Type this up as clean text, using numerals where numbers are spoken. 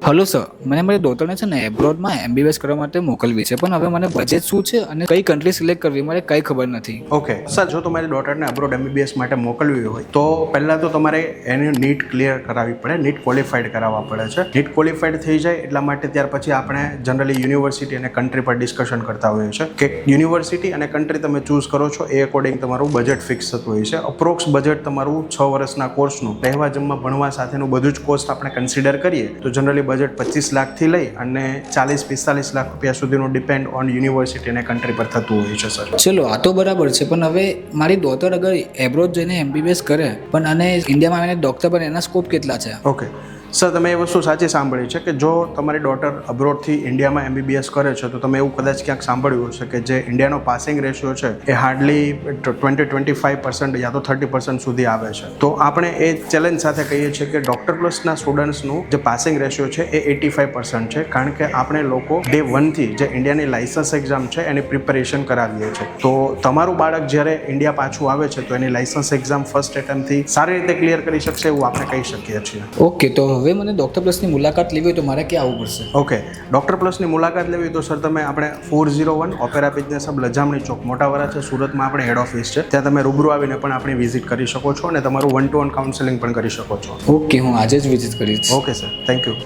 Hello sir, મને મારી ડોટરને છે ને એબ્રોડમાં MBBS કરવા માટે મોકલવી છે, પણ હવે મને બજેટ શું છે અને કઈ કન્ટ્રી સિલેક્ટ કરવી મને કઈ ખબર નથી. ઓકે સર, જો તમારી ડોટરને અબ્રોડ MBBS માટે મોકલવી હોય તો પહેલાં તો તમારે એની નીટ ક્લિયર કરાવવી પડે, નીટ ક્વોલિફાઈડ કરાવવા પડે છે. નીટ ક્વોલિફાઈડ થઈ જાય એટલા માટે ત્યાર પછી આપણે જનરલી યુનિવર્સિટી અને કન્ટ્રી પર ડિસ્કશન કરતા હોઈએ છીએ કે યુનિવર્સિટી અને કન્ટ્રી તમે ચૂઝ કરો છો એ અકોર્ડિંગ તમારું બજેટ ફિક્સ થતું હોય છે. અપ્રોક્સ બજેટ તમારું 6 વર્ષના કોર્સનું રહેવા જમવા ભણવા સાથેનું બધું જ કોસ્ટ આપણે કન્સિડર કરીએ તો જનરલી બજેટ 25 લાખથી લઈ અને 40-45 લાખ રૂપિયા સુધીનું ડિપેન્ડ ઓન યુનિવર્સિટી અને કન્ટ્રી પર થતું હોય છે સર. ચલો આ તો બરાબર છે, પણ હવે મારી ડોટર અગર એબ્રોડ જઈને MBBS કરે પણ અને ઇન્ડિયામાં આવીને ડૉક્ટર બને એના સ્કોપ કેટલા છે? ઓકે સર, તમે એ વસ્તુ સાચી સાંભળી છે કે જો તમારી ડોટર અબ્રોડથી ઇન્ડિયામાં MBBS કરે છે તો તમે એવું કદાચ ક્યાંક સાંભળ્યું હશે કે જે ઇન્ડિયાનો પાસિંગ રેશિયો છે એ હાર્ડલી 20-25% યા તો 30% સુધી આવે છે. તો આપણે એ ચેલેન્જ સાથે કહીએ છીએ કે ડૉક્ટર પ્લસના સ્ટુડન્ટ્સનું જે પાસિંગ રેશિયો છે એ 85% છે, કારણ કે આપણે લોકો ડે 1થી જે ઇન્ડિયાની લાઇસન્સ એક્ઝામ છે એની પ્રિપેરેશન કરાવીએ છીએ. તો તમારું બાળક જ્યારે ઇન્ડિયા પાછું આવે છે તો એની લાઇસન્સ એક્ઝામ ફર્સ્ટ એટેમ્પથી સારી રીતે ક્લિયર કરી શકશે એવું આપણે કહી શકીએ છીએ. ઓકે, તો હવે મને ડૉક્ટર પ્લસની મુલાકાત લેવી હોય તો મારે ક્યાં આવવું પડશે? ઓકે, ડૉક્ટર પ્લસની મુલાકાત લેવી તો સર તમે આપણે 401 ઓપેરા બિઝનેસ હબ લજામણી ચોક મોટા વરાછા સુરતમાં આપણે હેડ ઓફિસ છે, ત્યાં તમે રૂબરૂ આવીને પણ આપણી વિઝિટ કરી શકો છો અને તમારું 1-to-1 કાઉન્સેલિંગ પણ કરી શકો છો. ઓકે, હું આજે જ વિઝિટ કરીશ. Okay sir, thank you.